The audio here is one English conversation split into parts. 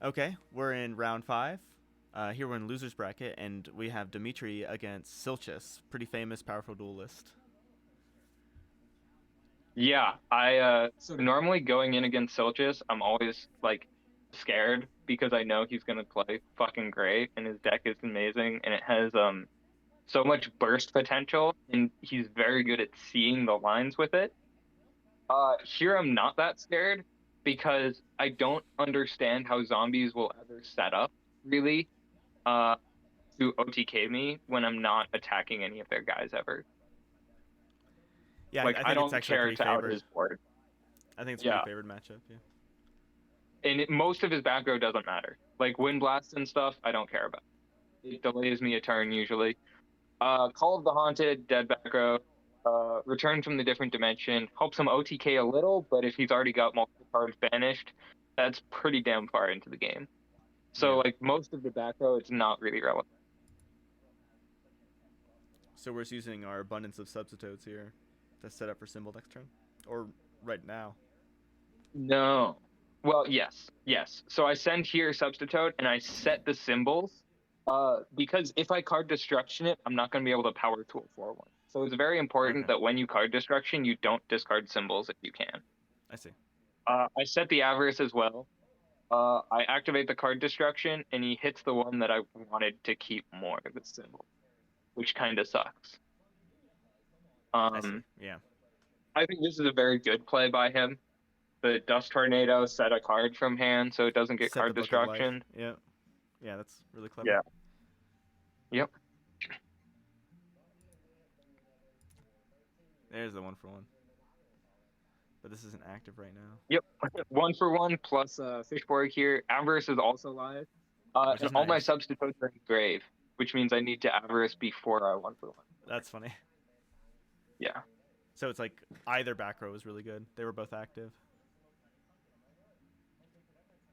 Okay, we're in round five. Here we're in losers bracket, and we have Dimitri against Silchis, pretty famous, powerful duelist. Yeah, so normally going in against Silchis, I'm always like scared because I know he's gonna play fucking great and his deck is amazing and it has so much burst potential and he's very good at seeing the lines with it. Here I'm not that scared because I don't understand how zombies will ever set up really uh to OTK me when I'm not attacking any of their guys ever. Yeah, Like I I think it's don't actually care pretty to out favored. his board. I think it's a pretty Yeah. favored matchup. Yeah. And most of his back row doesn't matter. Like wind blasts and stuff, I don't care about. It delays me a turn usually. Call of the Haunted, dead back row, return from the different dimension, helps him OTK a little, but if he's already got multiple cards banished, that's pretty damn far into the game. So Yeah. like most of the back row, it's not really relevant. So we're just using our abundance of substitutes here to set up for symbol next turn, or right now. No. Well, yes, yes. So I send here substitute and I set the symbols. Because if I card destruction it, I'm not going to be able to power tool for one. So it's very important Okay, that when you card destruction, you don't discard symbols if you can. I see. I set the avarice as well. I activate the card destruction and he hits the one that I wanted to keep more of the symbol, which kind of sucks. I see. Um, Yeah. I think this is a very good play by him. The Dust Tornado set a card from hand so it doesn't get Set the card book of life. destruction. Yeah. Yeah, that's really clever. Yeah. Yep. There's the one for one. But this isn't active right now, Yep. One for one plus Fishborg here. Avarice is also live. which And is all my nice. substitutes are engraved, which means I need to Avarice before I one for one. That's funny. Yeah. So it's like either back row was really good. They were both active.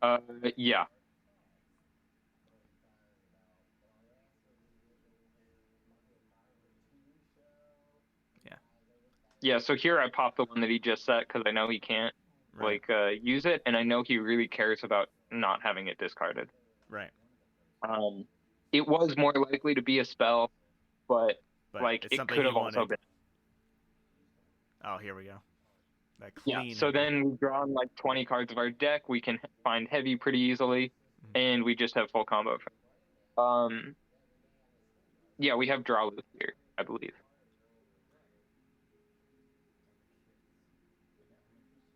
Uh, yeah. Yeah. Yeah. So here I pop the one that he just set because I know he can't Right. use it, and I know he really cares about not having it discarded. Right. Um, it was more likely to be a spell, but But like it's it something could he have also wanted. been. Oh, here we go. That Yeah. clean So heavy. then we've drawn like 20 cards of our deck. We can find heavy pretty easily, Mhm. and we just have full combo. Yeah, we have draw loop here, I believe.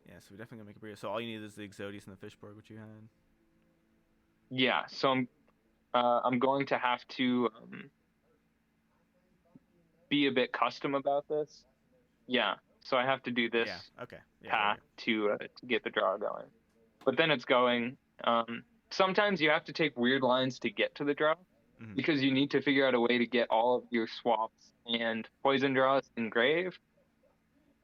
Yeah, so we definitely gonna make a burrito. So all you need is the Exodius and the Fishborg, which you had. Yeah, so I'm going to have to be a bit custom about this. Yeah, so I have to do Yeah. this Okay. Yeah. There we path go. to get the draw going. But then it's going. Sometimes you have to take weird lines to get to the draw Mm-hmm. because you need to figure out a way to get all of your swaps and poison draws engraved.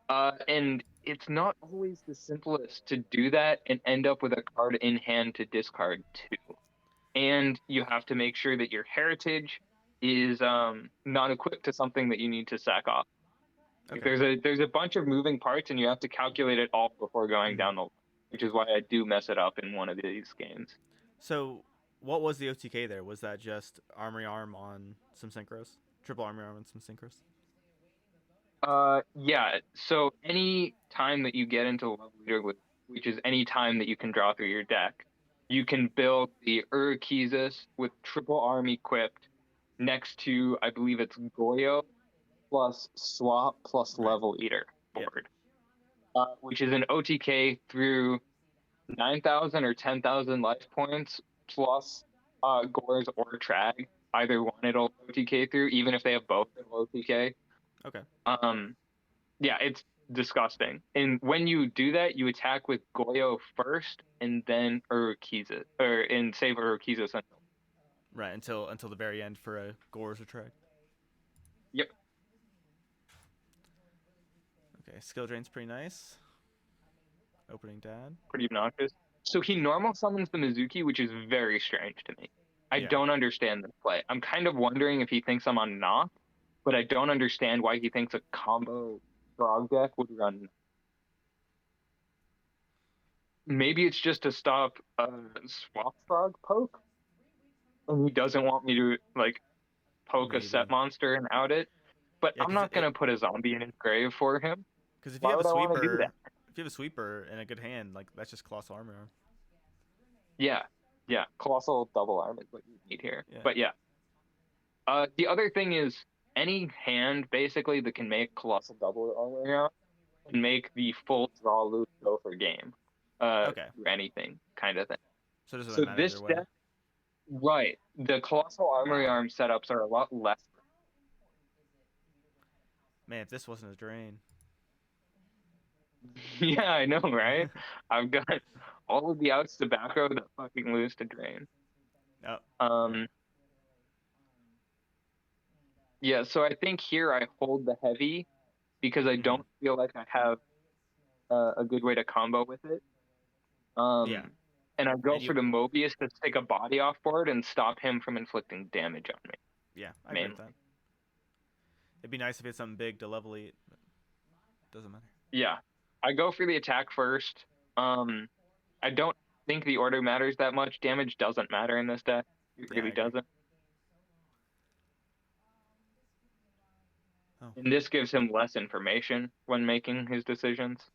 And it's not always the simplest to do that and end up with a card in hand to discard too. And you have to make sure that your heritage is not equipped to something that you need to sack off. Like Okay. there's a bunch of moving parts, and you have to calculate it all before going Mm-hmm. down the line, which is why I do mess it up in one of these games. So what was the OTK there? Was that just armory arm on some synchros? Triple armory arm on some synchros? Yeah. So any time that you get into level leader with, which is any time that you can draw through your deck, you can build the Urquizus with triple arm equipped next to, I believe it's Goyo plus swap plus Right. level eater Yep. board, which is an OTK through 9,000 or 10,000 life points plus Gores or Trag. Either one it'll OTK through, even if they have both, it'll OTK. Okay. Um, yeah, it's disgusting. And when you do that, you attack with Goyo first and then Urquiza, or and save Urquiza Sentinel. Right. Until the very end for a Gores or Trek. Yep, Okay. Skill drain's pretty nice. Opening dad. pretty obnoxious. So he normal summons the Mizuki, which is very strange to me. I Yeah. don't understand this play. I'm kind of wondering if he thinks I'm on knock, but I don't understand why he thinks a combo frog deck would run. maybe it's just to stop a swap frog poke, and he doesn't want me to like poke a Maybe. set monster and out it. But Yeah, I'm not gonna put a zombie in his grave for him. because Why would I want to do that? if you have a sweeper and a good hand, like that's just colossal armor. Yeah, yeah. Colossal double arm is what you need here. Yeah. But yeah, the other thing is any hand basically that can make colossal double armor can make the full draw loop go for game. Okay. Through anything kind of thing. So it doesn't really So matter either this way. deck, right? The colossal armory Wow. arm setups are a lot less. Man, if this wasn't a drain. Yeah, I know, right? I've got all of the outs to back row that fucking lose to drain. Oh. Um, yeah, so I think here I hold the heavy because I don't feel like I have a good way to combo with it. Yeah. And I go And for the Mobius to take a body off board and stop him from inflicting damage on me. Yeah, I agree with that. It'd be nice if it's something big to level it, but it doesn't matter. Yeah, I go for the attack first. I don't think the order matters that much. Damage doesn't matter in this deck. It Yeah, I really agree. doesn't. Oh. And this gives him less information when making his decisions.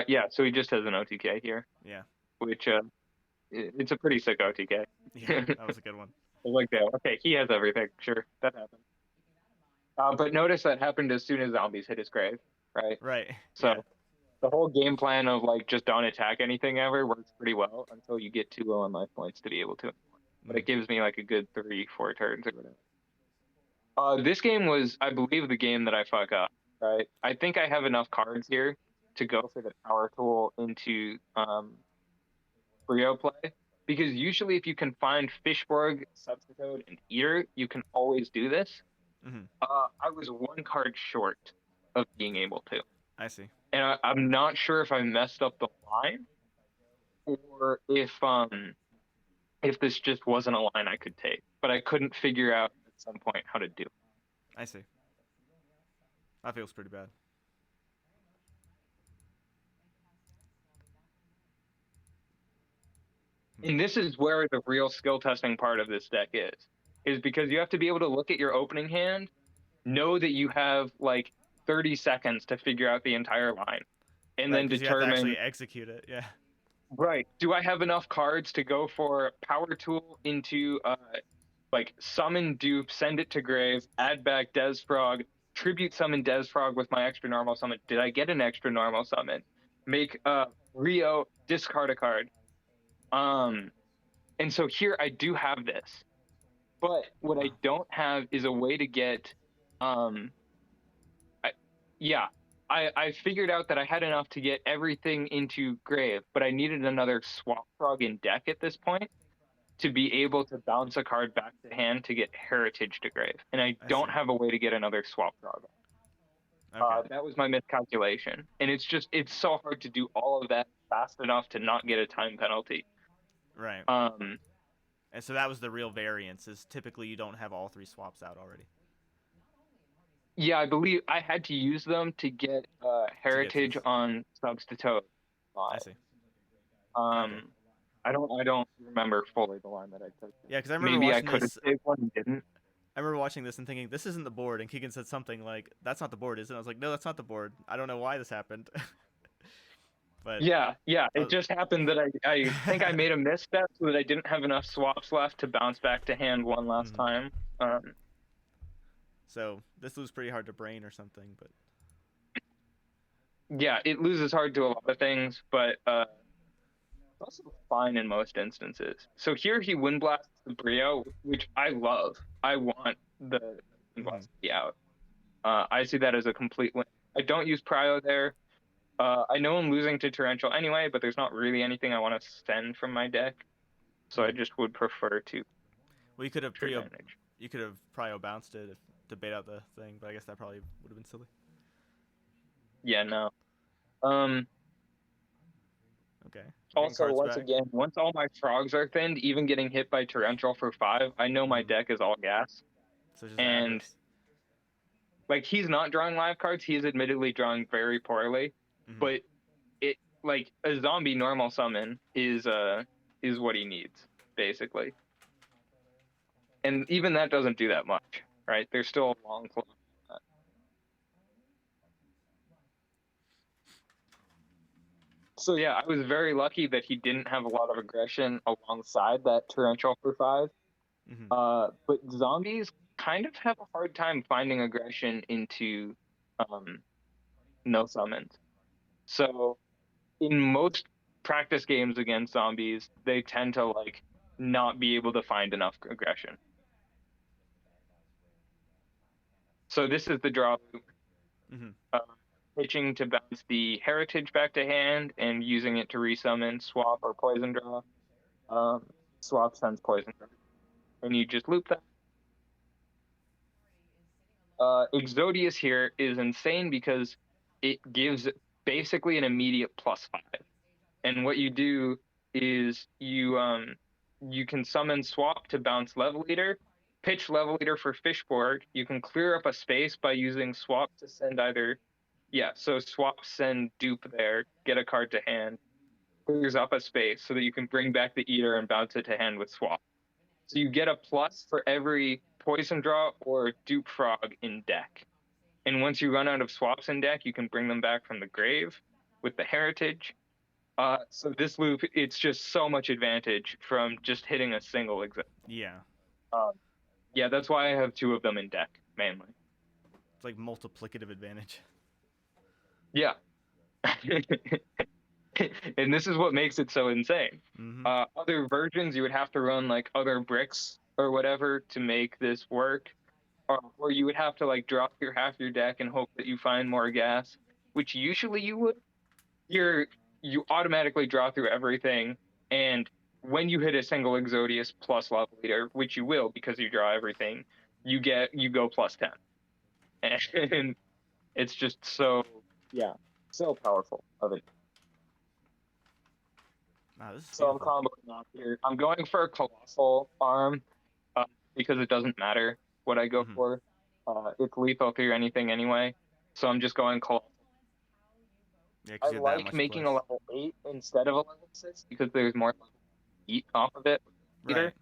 Yeah, so he just has an OTK here. Yeah. Which it's a pretty sick OTK. Yeah, that was a good one. Like that. Okay, he has everything. Sure, that happened. But notice that happened as soon as zombies hit his grave, right? Right. So Yeah. the whole game plan of like just don't attack anything ever works pretty well until you get too low on life points to be able to. But it gives me like a good 3-4 turns or whatever. This game was, I believe, the game that I fuck up, right? I think I have enough cards here to go for the power tool into Brio play. Because usually if you can find Fishborg, Substitute, and Eater, you can always do this. I was one card short of being able to. I see. And I'm not sure if I messed up the line or if this just wasn't a line I could take. But I couldn't figure out at some point how to do it. I see. That feels pretty bad. And this is where the real skill testing part of this deck is because you have to be able to look at your opening hand, know that you have like 30 seconds to figure out the entire line, and Right, then 'cause you have to determine, actually execute it. Yeah. right, do I have enough cards to go for power tool into like summon dupe, send it to grave, add back Desfrog, tribute summon Desfrog with my extra normal summon. Did I get an extra normal summon? Make Rio discard a card. And so here I do have this, but what I don't have is a way to get, I figured out that I had enough to get everything into grave, but I needed another swap frog in deck at this point to be able to bounce a card back to hand to get heritage to grave, and I don't have a way to get another swap frog. Okay. That was my miscalculation, and it's so hard to do all of that fast enough to not get a time penalty. Right. And so that was the real variance. Is typically you don't have all three swaps out already. Yeah, I believe I had to use them to get heritage on Substitute. I see. Okay. I don't remember fully the line that I took. Yeah, because I remember maybe I watching could have this. saved one and didn't. I remember watching this and thinking, this isn't the board. And Keegan said something like, that's not the board, is it? I was like, no, that's not the board. I don't know why this happened. But yeah, it just happened that I think I made a misstep so that I didn't have enough swaps left to bounce back to hand one last time. So this was pretty hard to brain or something, but yeah, it loses hard to a lot of things, but it's also fine in most instances. So here he wind blasts the Brio, which I love. I want the wind blast to be out. I see that as a complete win. I don't use Prio there. I know I'm losing to Torrential anyway, but there's not really anything I want to send from my deck, so I just would prefer to. Well, you could have Prio bounced it to bait out the thing, but I guess that probably would have been silly. Yeah, no. Okay. Also, once all my frogs are thinned, even getting hit by Torrential for 5, I know my deck is all gas. So just and Like he's not drawing live cards. He is admittedly drawing very poorly, Mm-hmm. but it like a zombie normal summon is what he needs basically. And even that doesn't do that much, right? There's still a long clock. So yeah, I was very lucky that he didn't have a lot of aggression alongside that torrential for 5. Mm-hmm. But zombies kind of have a hard time finding aggression into um, no summons. So in most practice games against zombies, they tend to like not be able to find enough aggression. So this is the draw loop. Mm-hmm. Uh, Pitching to bounce the heritage back to hand and using it to resummon, swap, or poison draw. Um, Swap sends poison draw. And you just loop that. Exodius here is insane because it gives basically an immediate +5. And what you do is you can summon swap to bounce level leader, pitch level leader for Fishborg. You can clear up a space by using swap to send either so swap send dupe there, get a card to hand, clears up a space so that you can bring back the eater and bounce it to hand with swap. So you get a plus for every poison draw or dupe frog in deck. And once you run out of swaps in deck, you can bring them back from the grave with the heritage. So this loop, it's just so much advantage from just hitting a single exit. Yeah. Um, yeah, that's why I have 2 of them in deck mainly. It's like multiplicative advantage. Yeah, and this is what makes it so insane. Mm-hmm. Other versions, you would have to run like other bricks or whatever to make this work, or you would have to like drop your half your deck and hope that you find more gas, which usually you would. You automatically draw through everything, and when you hit a single Exodius plus level leader, which you will because you draw everything, you go +10, and it's just so powerful of it. Wow, this is So I'm beautiful. comboing off here. I'm going for a colossal arm because it doesn't matter what I go Mm-hmm. for. It's lethal through anything anyway, so I'm just going colossal. Yeah, because I you had that like much making plus. a level 8 instead of a level 6 because there's more level 8 off of it. Right.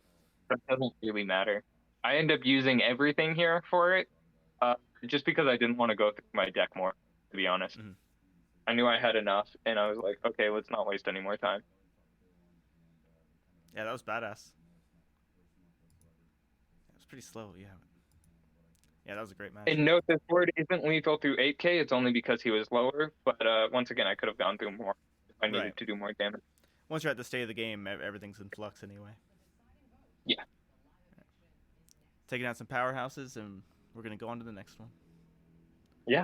But it doesn't really matter. I end up using everything here for it, just because I didn't want to go through my deck more, to be honest. Mm-hmm. I knew I had enough, and I was like, okay, let's not waste any more time. Yeah, that was badass. It was pretty slow. Yeah. Yeah, that was a great match. And note this board isn't lethal through 8K, it's only because he was lower, but once again, I could have gone through more if I Right. needed to do more damage. Once you're at the state of the game, everything's in flux anyway. Yeah. Taking out some powerhouses, and we're gonna go on to the next one. Yeah.